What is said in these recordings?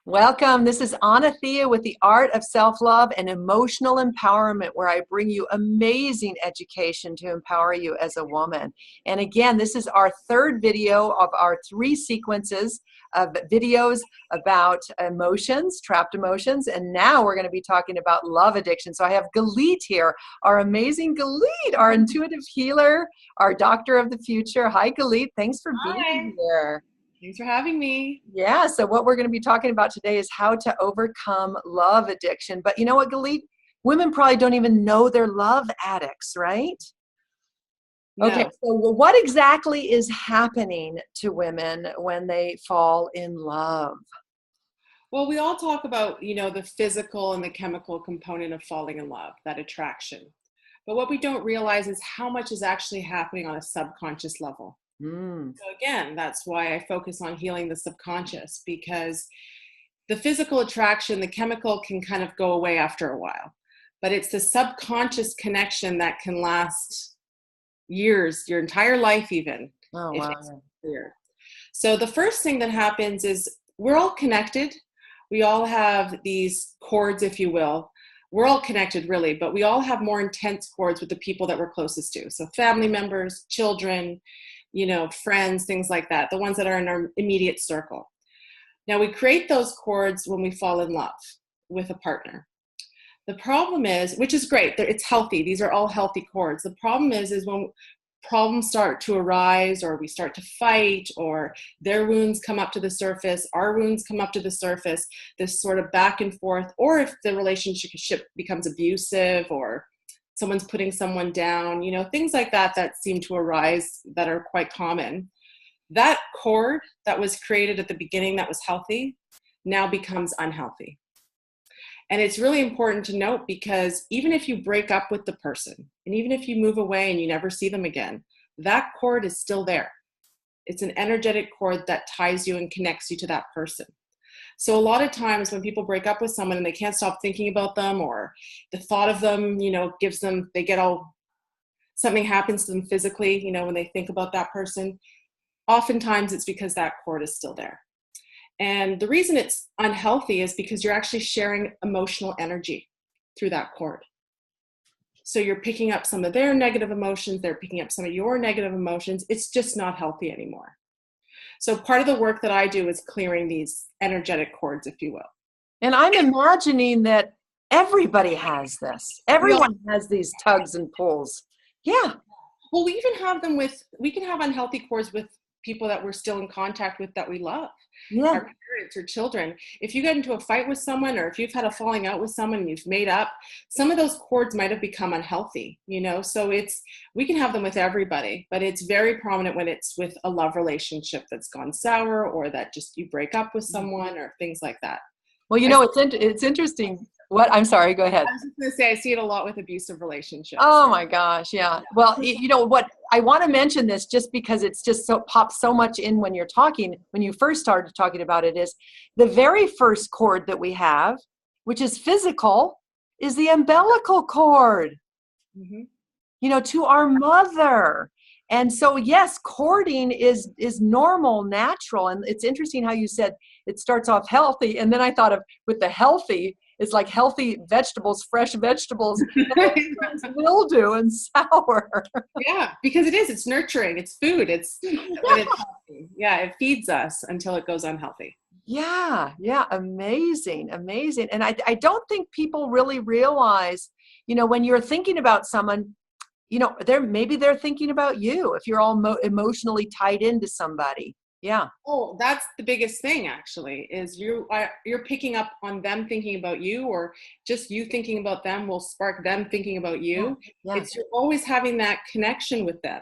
Welcome. This is Anna Thea with the Art of Self-Love and Emotional Empowerment, where I bring you amazing education to empower you as a woman. And again, this is our third video of our 3 sequences of videos about emotions, trapped emotions. And now we're going to be talking about love addiction. So I have Galit here, our amazing Galit, our intuitive healer, our doctor of the future. Hi, Galit. Thanks for being here. Thanks for having me. Yeah, so what we're going to be talking about today is how to overcome love addiction. But you know what, Galit? Women probably don't even know they're love addicts, right? No. Okay, so what exactly is happening to women when they fall in love? Well, we all talk about, the physical and the chemical component of falling in love, that attraction. But what we don't realize is how much is actually happening on a subconscious level. So again, that's why I focus on healing the subconscious, because the physical attraction, the chemical can kind of go away after a while. But it's the subconscious connection that can last years, your entire life even. Oh, If wow. it's clear. So the first thing that happens is we're all connected. We all have these cords, if you will. We're all connected really, but we all have more intense cords with the people that we're closest to. So family members, children, friends, things like that, the ones that are in our immediate circle. Now we create those cords when we fall in love with a partner. The problem is, which is great, it's healthy. These are all healthy cords. The problem is when problems start to arise, or we start to fight, or their wounds come up to the surface, our wounds come up to the surface, this sort of back and forth, or if the relationship becomes abusive, or someone's putting someone down, things like that seem to arise that are quite common. That cord that was created at the beginning that was healthy now becomes unhealthy. And it's really important to note, because even if you break up with the person, and even if you move away and you never see them again, that cord is still there. It's an energetic cord that ties you and connects you to that person. So a lot of times when people break up with someone and they can't stop thinking about them, or the thought of them, something happens to them physically, when they think about that person, oftentimes it's because that cord is still there. And the reason it's unhealthy is because you're actually sharing emotional energy through that cord. So you're picking up some of their negative emotions, they're picking up some of your negative emotions. It's just not healthy anymore. So part of the work that I do is clearing these energetic cords, if you will. And I'm imagining that everybody has this. Everyone has these tugs and pulls. Yeah. Well, we can have unhealthy cords with people that we're still in contact with, that we love. Yeah. Our parents or children. If you get into a fight with someone, or if you've had a falling out with someone and you've made up, some of those cords might have become unhealthy, so we can have them with everybody, but it's very prominent when it's with a love relationship that's gone sour, or that just you break up with someone, or things like that. Well, it's interesting. What? I'm sorry, go ahead. I was just going to say, I see it a lot with abusive relationships. Oh my gosh, yeah. Well, what I want to mention this just because it's just pops so much in when you first started talking about it, is the very first cord that we have, which is physical, is the umbilical cord, to our mother. And so, yes, cording is normal, natural. And it's interesting how you said it starts off healthy. And then I thought of with the healthy, it's like healthy vegetables, fresh vegetables, mildew and sour. Yeah, because it's nurturing, it's food, it's healthy. Yeah, it feeds us until it goes unhealthy. Yeah, amazing. And I don't think people really realize, when you're thinking about someone, maybe they're thinking about you if you're all emotionally tied into somebody. Yeah. Oh, that's the biggest thing, actually, is you're picking up on them thinking about you, or just you thinking about them will spark them thinking about you. Yeah. It's you're always having that connection with them.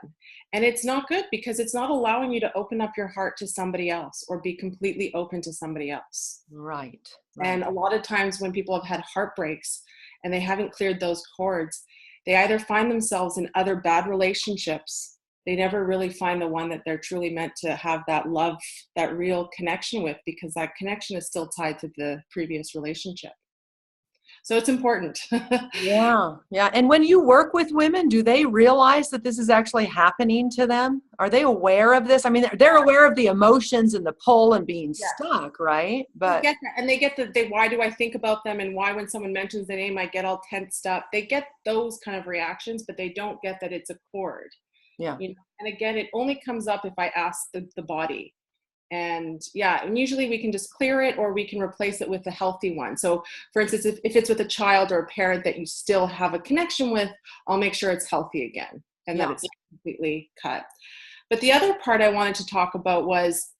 And it's not good, because it's not allowing you to open up your heart to somebody else, or be completely open to somebody else. Right. And a lot of times when people have had heartbreaks and they haven't cleared those cords, they either find themselves in other bad relationships. They never really find the one that they're truly meant to have that love, that real connection with, because that connection is still tied to the previous relationship. So it's important. Yeah, yeah. And when you work with women, do they realize that this is actually happening to them? Are they aware of this? I mean, they're aware of the emotions and the pull and being stuck, right? They But get that, and they get why do I think about them, and why when someone mentions the name I get all tensed up. They get those kind of reactions, but they don't get that it's a cord. yeah, And again, it only comes up if I ask the body. And yeah, and usually we can just clear it, or we can replace it with a healthy one. So for instance, if it's with a child or a parent that you still have a connection with, I'll make sure it's healthy again and that yeah. it's completely cut. But the other part I wanted to talk about was,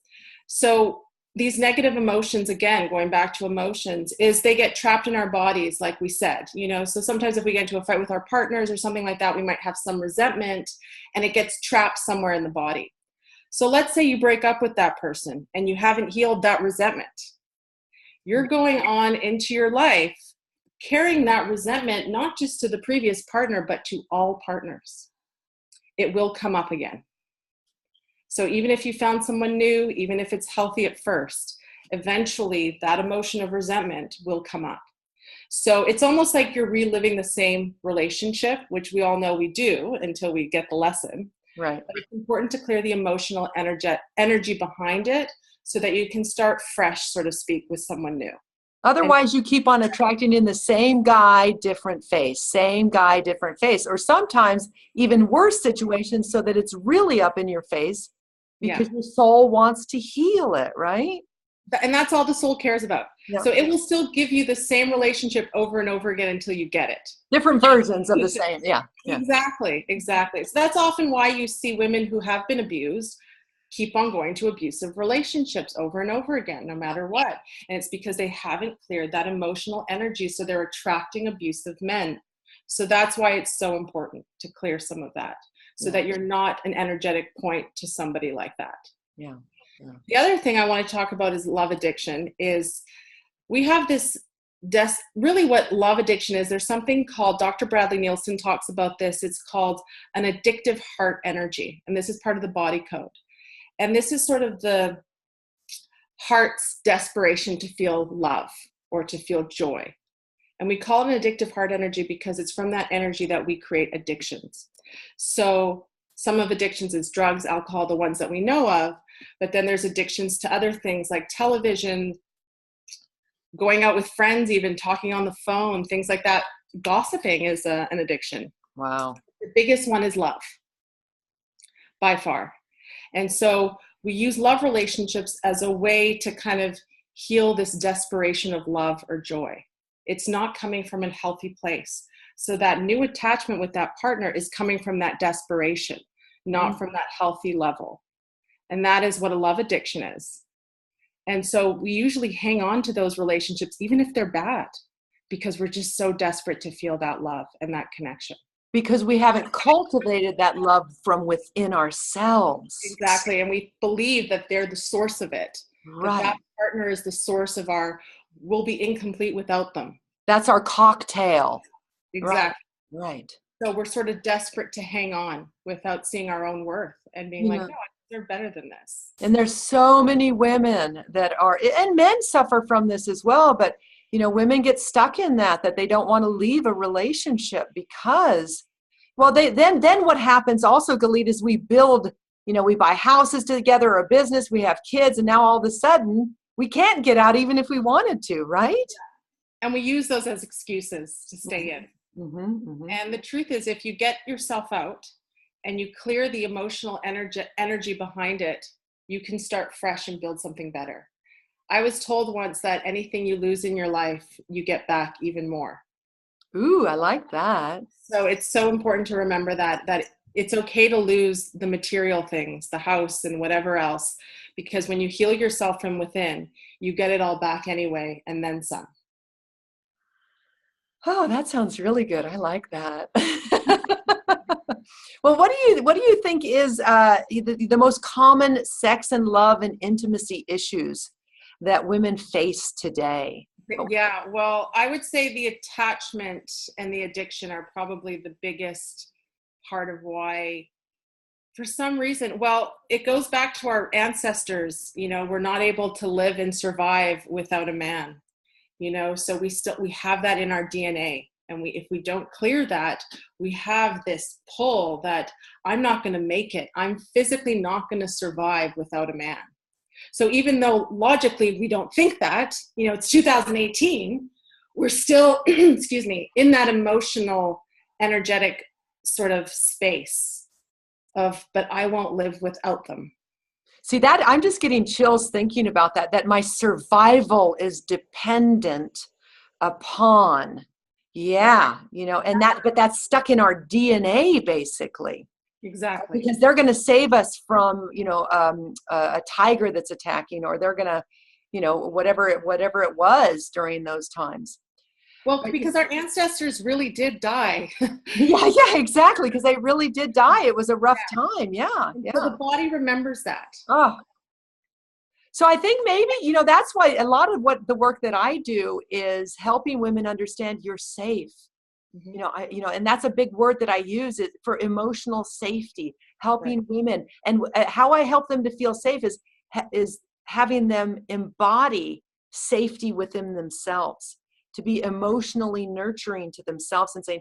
so these negative emotions, again, going back to emotions, is they get trapped in our bodies, like we said. So sometimes if we get into a fight with our partners or something like that, we might have some resentment, and it gets trapped somewhere in the body. So let's say you break up with that person and you haven't healed that resentment. You're going on into your life carrying that resentment, not just to the previous partner, but to all partners. It will come up again. So even if you found someone new, even if it's healthy at first, eventually that emotion of resentment will come up. So it's almost like you're reliving the same relationship, which we all know we do until we get the lesson. Right. But it's important to clear the emotional energy behind it so that you can start fresh, so to speak, with someone new. Otherwise, you keep on attracting in the same guy, different face, same guy, different face, or sometimes even worse situations so that it's really up in your face because your soul wants to heal it, right? And that's all the soul cares about. Yeah. So it will still give you the same relationship over and over again until you get it. Different versions of the same. Yeah. Exactly. So that's often why you see women who have been abused keep on going to abusive relationships over and over again, no matter what. And it's because they haven't cleared that emotional energy. So they're attracting abusive men. So that's why it's so important to clear some of that so that you're not an energetic point to somebody like that. Yeah. The other thing I want to talk about is love addiction. Is we have this really what love addiction is. There's something called, Dr. Bradley Nielsen talks about this. It's called an addictive heart energy. And this is part of the body code. And this is sort of the heart's desperation to feel love or to feel joy. And we call it an addictive heart energy because it's from that energy that we create addictions. So some of addictions is drugs, alcohol, the ones that we know of, but then there's addictions to other things like television, going out with friends, even talking on the phone, things like that. Gossiping is an addiction. Wow. The biggest one is love, by far. And so we use love relationships as a way to kind of heal this desperation of love or joy. It's not coming from a healthy place. So that new attachment with that partner is coming from that desperation, not from that healthy level. And that is what a love addiction is. And so we usually hang on to those relationships, even if they're bad, because we're just so desperate to feel that love and that connection. Because we haven't cultivated that love from within ourselves. Exactly. And we believe that they're the source of it. Right. That partner is the source of we'll be incomplete without them. That's our cocktail. Exactly. Right. So we're sort of desperate to hang on without seeing our own worth and being like, no, they're better than this. And there's so many women that are, and men suffer from this as well, but women get stuck in that they don't want to leave a relationship because, well, then what happens also, Galit, is we build, we buy houses together or a business, we have kids, and now all of a sudden we can't get out even if we wanted to, right? Yeah. And we use those as excuses to stay in. And the truth is, if you get yourself out and you clear the emotional energy behind it, you can start fresh and build something better. I was told once that anything you lose in your life, you get back even more. Ooh, I like that. So it's so important to remember that it's okay to lose the material things, the house and whatever else, because when you heal yourself from within, you get it all back anyway, and then some. Oh, that sounds really good. I like that. Well, what do you think is the most common sex and love and intimacy issues that women face today? Yeah, well, I would say the attachment and the addiction are probably the biggest part of why, for some reason, well, it goes back to our ancestors. We're not able to live and survive without a man. So we have that in our DNA. And if we don't clear that, we have this pull that I'm not going to make it. I'm physically not going to survive without a man. So even though logically we don't think that, it's 2018, we're still, excuse me, in that emotional, energetic sort of space but I won't live without them. See that I'm just getting chills thinking about that my survival is dependent upon, but that's stuck in our DNA basically. Exactly. Because they're going to save us from, a tiger that's attacking, or they're going to, whatever it was during those times. Well, because our ancestors really did die. Yeah, exactly. Because they really did die. It was a rough time. Yeah. So the body remembers that. Oh. So I think maybe, that's why a lot of what the work that I do is helping women understand you're safe. Mm-hmm. And that's a big word that I use it for emotional safety, helping women. And how I help them to feel safe is having them embody safety within themselves, to be emotionally nurturing to themselves and saying,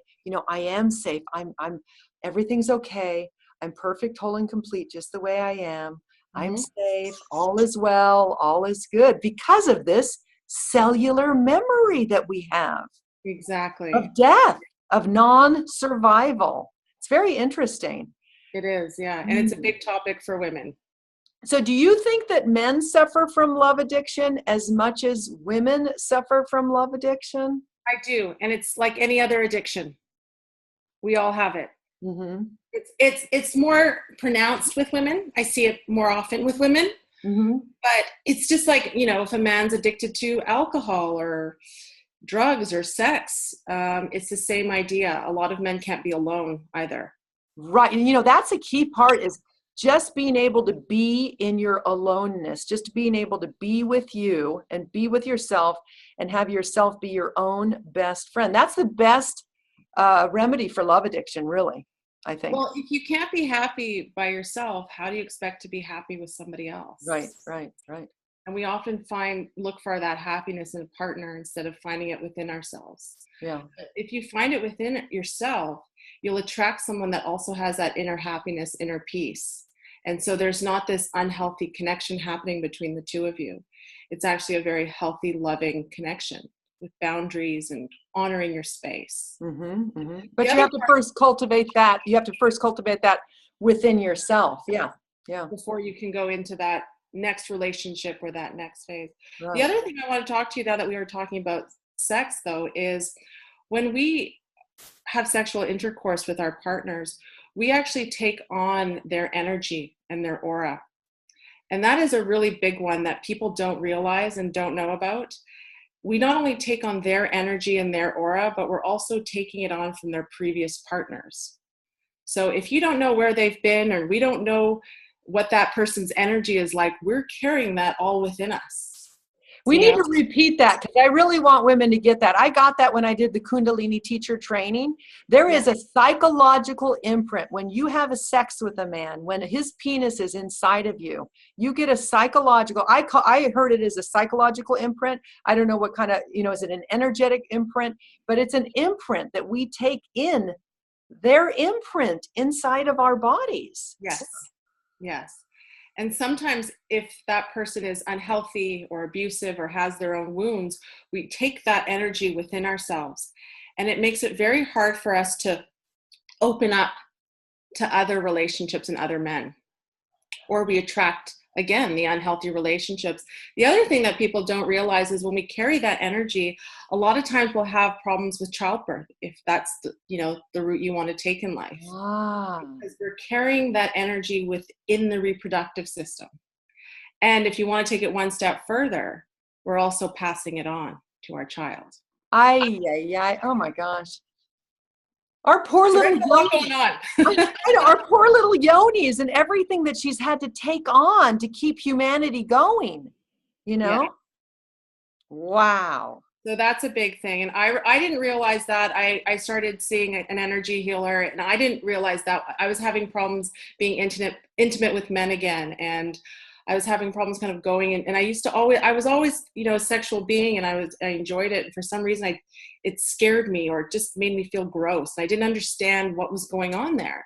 I am safe. I'm everything's okay. I'm perfect, whole, and complete just the way I am. I'm safe. All is well. All is good because of this cellular memory that we have. Exactly. Of death, of non-survival. It's very interesting. It is, yeah. And it's a big topic for women. So do you think that men suffer from love addiction as much as women suffer from love addiction? I do. And it's like any other addiction. We all have it. Mm-hmm. It's more pronounced with women. I see it more often with women. Mm-hmm. But it's just like, if a man's addicted to alcohol or drugs or sex, it's the same idea. A lot of men can't be alone either. Right. And that's a key part, is just being able to be in your aloneness, just being able to be with you and be with yourself and have yourself be your own best friend. That's the best remedy for love addiction, really, I think. Well, if you can't be happy by yourself, how do you expect to be happy with somebody else? Right. And we often look for that happiness in a partner instead of finding it within ourselves. Yeah. But if you find it within yourself, you'll attract someone that also has that inner happiness, inner peace. And so there's not this unhealthy connection happening between the two of you. It's actually a very healthy, loving connection with boundaries and honoring your space. Mm-hmm, mm-hmm. But you have to first cultivate that. You have to first cultivate that within yourself. Yeah. Before you can go into that next relationship or that next phase. Right. The other thing I want to talk to you now that we were talking about sex, though, is when we have sexual intercourse with our partners, we actually take on their energy and their aura. And that is a really big one that people don't realize and don't know about. We not only take on their energy and their aura, but we're also taking it on from their previous partners. So if you don't know where they've been, or we don't know what that person's energy is like, we're carrying that all within us. We need to repeat that, because I really want women to get that. I got that when I did the Kundalini teacher training. There is a psychological imprint when you have a sex with a man, when his penis is inside of you, you get a psychological, I heard it as a psychological imprint. I don't know what kind of, is it an energetic imprint? But it's an imprint that we take in, their imprint inside of our bodies. Yes. And sometimes if that person is unhealthy or abusive or has their own wounds, we take that energy within ourselves. And it makes it very hard for us to open up to other relationships and other men. Or we attract, again, the unhealthy relationships. The other thing that people don't realize is when we carry that energy, a lot of times we'll have problems with childbirth, if that's the route you want to take in life. Because we're carrying that energy within the reproductive system. And if you want to take it one step further, we're also passing it on to our child. Oh my gosh. Our poor little yonis. Our poor little yonis and everything that she's had to take on to keep humanity going, Yeah. Wow. So that's a big thing. And I didn't realize that. I started seeing an energy healer, and I didn't realize that I was having problems being intimate with men again. And I was having problems kind of going, and I was always, you know, a sexual being, and I enjoyed it. And for some reason, it scared me, or it just made me feel gross. I didn't understand what was going on there.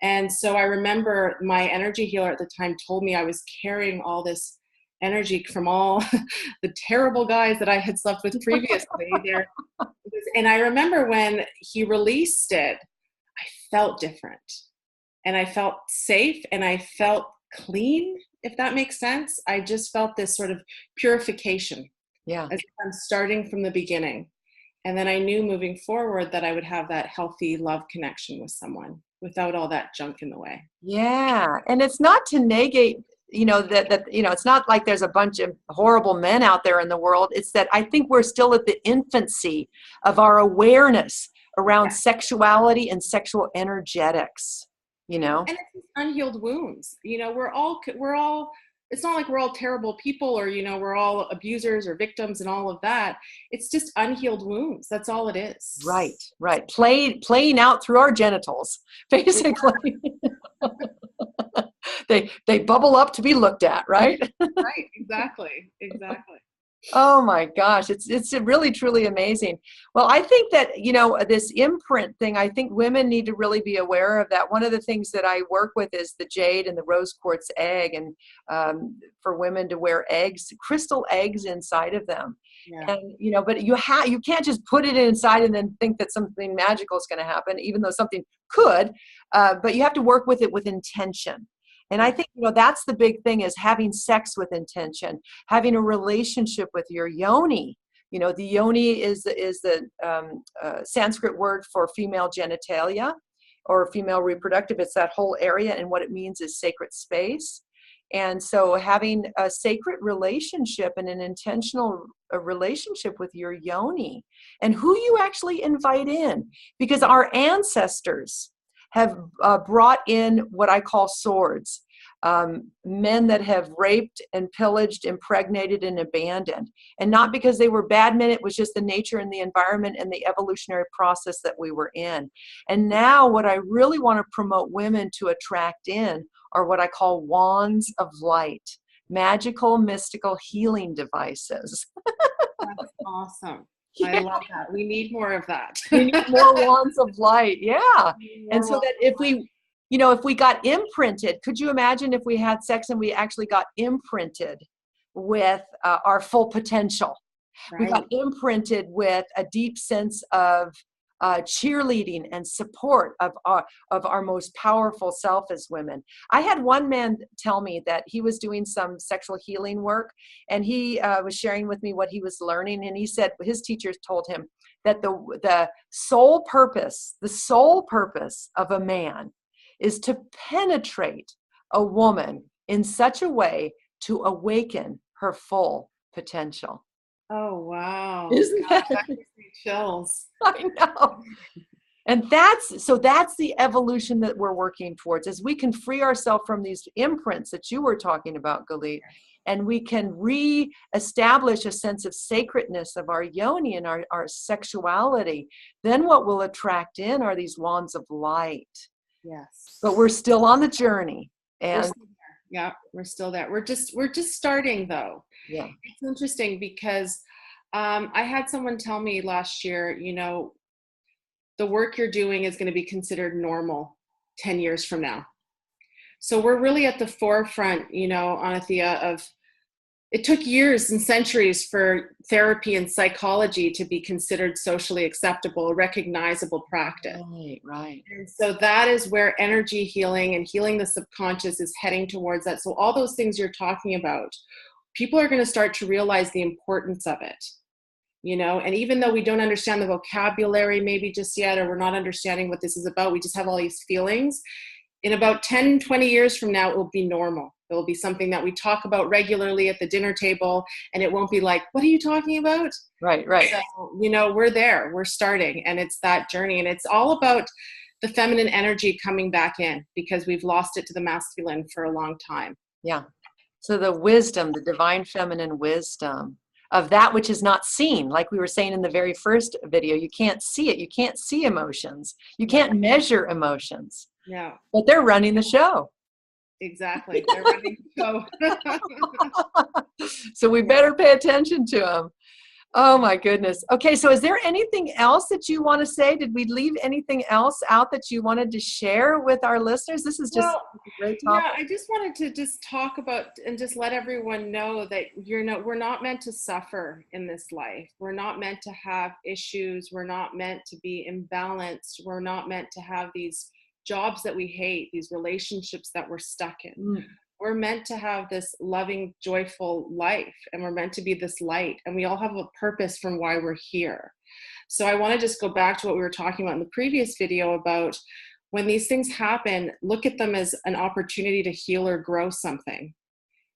And so I remember my energy healer at the time told me I was carrying all this energy from all the terrible guys that I had slept with previously there. And I remember when he released it, I felt different, and I felt safe, and I felt clean, if that makes sense. I just felt this sort of purification. Yeah. As if I'm starting from the beginning. And then I knew moving forward that I would have that healthy love connection with someone without all that junk in the way. Yeah. And it's not to negate, you know, that, you know, it's not like there's a bunch of horrible men out there in the world. It's that I think we're still at the infancy of our awareness around sexuality and sexual energetics, you know? And it's unhealed wounds. You know, we're all, it's not like we're all terrible people, or, you know, we're all abusers or victims and all of that. It's just unhealed wounds. That's all it is. Right. Playing out through our genitals, basically. They bubble up to be looked at, right? Right. Exactly. Oh my gosh, it's really truly amazing. Well, I think that, you know, this imprint thing, I think women need to really be aware of that. One of the things that I work with is the jade and the rose quartz egg, and for women to wear eggs, crystal eggs inside of them. Yeah. And, you know, but you can't just put it inside and then think that something magical is going to happen, even though something could, but you have to work with it with intention. And I think, you know, that's the big thing, is having sex with intention, having a relationship with your yoni. You know, the yoni is the Sanskrit word for female genitalia or female reproductive. It's that whole area, and what it means is sacred space. And so having a sacred relationship and an intentional relationship with your yoni and who you actually invite in, because our ancestors have brought in what I call swords, men that have raped and pillaged, impregnated, and abandoned. And not because they were bad men, it was just the nature and the environment and the evolutionary process that we were in. And now what I really want to promote women to attract in are what I call wands of light, magical, mystical healing devices. That's awesome. I love that. We need more of that. We need more wands of light. Yeah. And so that if we got imprinted, could you imagine if we had sex and we actually got imprinted with our full potential? Right. We got imprinted with a deep sense of cheerleading and support of our most powerful self as women. I had one man tell me that he was doing some sexual healing work, and he was sharing with me what he was learning. And he said his teachers told him that the sole purpose of a man is to penetrate a woman in such a way to awaken her full potential. Oh, wow. Isn't that gives me chills? I know. And that's the evolution that we're working towards, as we can free ourselves from these imprints that you were talking about, Galit, and we can re-establish a sense of sacredness of our yoni and our sexuality. Then what will attract in are these wands of light. Yes. But we're still on the journey. And we're still there. We're just starting, though. Yeah. It's interesting because I had someone tell me last year, you know, the work you're doing is going to be considered normal 10 years from now. So we're really at the forefront, you know, Anathea, of it took years and centuries for therapy and psychology to be considered socially acceptable, a recognizable practice. Right. And so that is where energy healing and healing the subconscious is heading towards that. So all those things you're talking about, people are going to start to realize the importance of it, you know, and even though we don't understand the vocabulary maybe just yet, or we're not understanding what this is about, we just have all these feelings. In about 10, 20 years from now, it will be normal. It will be something that we talk about regularly at the dinner table, and it won't be like, what are you talking about? Right. So, you know, we're there, we're starting, and it's that journey. And it's all about the feminine energy coming back in, because we've lost it to the masculine for a long time. Yeah. So the wisdom, the divine feminine wisdom of that which is not seen, like we were saying in the very first video, you can't see it. You can't see emotions. You can't measure emotions. Yeah. But they're running the show. Exactly. They're running the show. So we better pay attention to them. Oh my goodness. Okay, so is there anything else that you want to say? Did we leave anything else out that you wanted to share with our listeners? This is just Well, a great topic. yeah, I just wanted to just talk about and just let everyone know that we're not meant to suffer in this life. We're not meant to have issues. We're not meant to be imbalanced. We're not meant to have these jobs that we hate, these relationships that we're stuck in. Mm. We're meant to have this loving, joyful life, and we're meant to be this light, and we all have a purpose from why we're here. So I want to just go back to what we were talking about in the previous video about when these things happen, look at them as an opportunity to heal or grow something,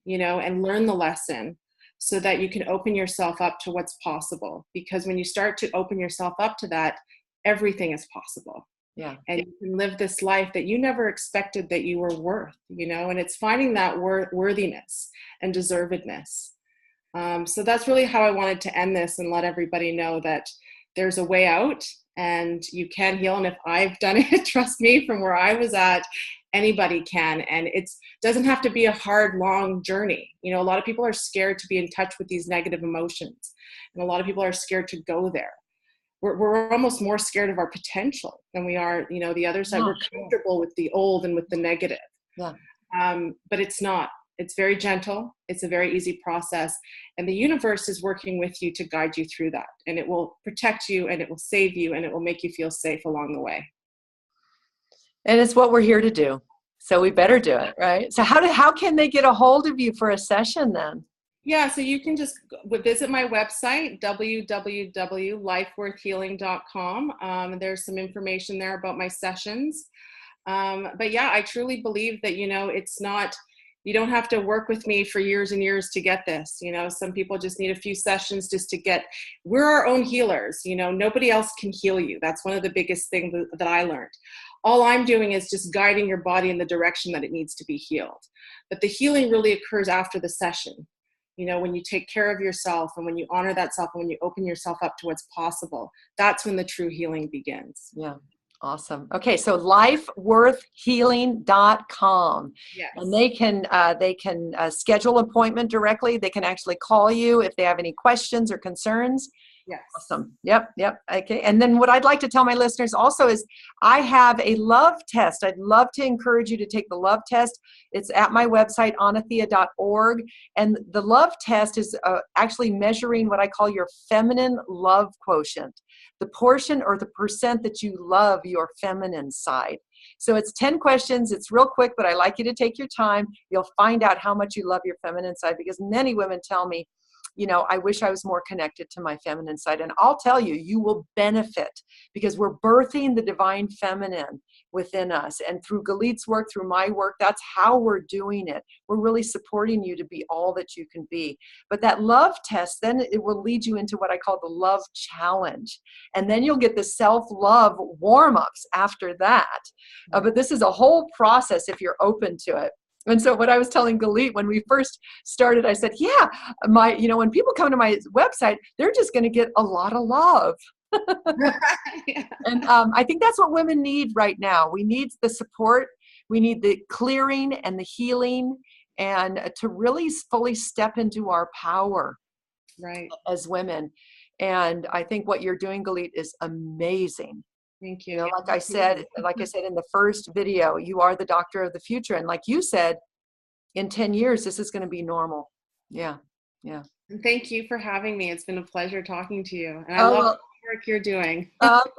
and learn the lesson so that you can open yourself up to what's possible. Because when you start to open yourself up to that, everything is possible. Yeah. And you can live this life that you never expected that you were worth, and it's finding that worthiness and deservedness. So that's really how I wanted to end this and let everybody know that there's a way out and you can heal. And if I've done it, trust me, from where I was at, anybody can. And it doesn't have to be a hard, long journey. A lot of people are scared to be in touch with these negative emotions. And a lot of people are scared to go there. We're almost more scared of our potential than we are, the other side. Yeah. We're comfortable with the old and with the negative. Yeah. But it's not. It's very gentle. It's a very easy process. And the universe is working with you to guide you through that. And it will protect you, and it will save you, and it will make you feel safe along the way. And it's what we're here to do. So we better do it, right? So how can they get a hold of you for a session then? Yeah, so you can just visit my website, www.lifeworthhealing.com. There's some information there about my sessions. But yeah, I truly believe that, it's not, you don't have to work with me for years and years to get this. Some people just need a few sessions just to we're our own healers. Nobody else can heal you. That's one of the biggest things that I learned. All I'm doing is just guiding your body in the direction that it needs to be healed. But the healing really occurs after the session. When you take care of yourself and when you honor that self and when you open yourself up to what's possible, that's when the true healing begins. Yeah. Awesome. Okay. So lifeworthhealing.com. Yes. And they can schedule an appointment directly. They can actually call you if they have any questions or concerns. Yes. Awesome. Yep. Okay. And then what I'd like to tell my listeners also is I have a love test. I'd love to encourage you to take the love test. It's at my website, anathea.org. And the love test is actually measuring what I call your feminine love quotient, the portion or the percent that you love your feminine side. So it's 10 questions. It's real quick, but I like you to take your time. You'll find out how much you love your feminine side, because many women tell me, I wish I was more connected to my feminine side. And I'll tell you, you will benefit because we're birthing the divine feminine within us. And through Galit's work, through my work, that's how we're doing it. We're really supporting you to be all that you can be. But that love test, then it will lead you into what I call the love challenge. And then you'll get the self-love warm-ups after that. But this is a whole process if you're open to it. And so what I was telling Galit when we first started, I said, yeah, when people come to my website, they're just going to get a lot of love. Yeah. And I think that's what women need right now. We need the support. We need the clearing and the healing, and to really fully step into our power as women. And I think what you're doing, Galit, is amazing. Thank you. Like I said in the first video, you are the doctor of the future. And like you said, in 10 years, this is going to be normal. Yeah. Yeah. And thank you for having me. It's been a pleasure talking to you. And I love the work you're doing.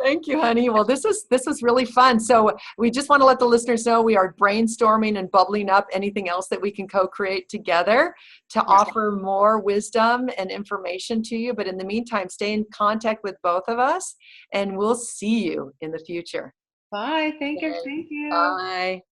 Thank you, honey. Well, this was really fun. So we just want to let the listeners know we are brainstorming and bubbling up anything else that we can co-create together to offer more wisdom and information to you. But in the meantime, stay in contact with both of us, and we'll see you in the future. Bye. Thank you. Bye.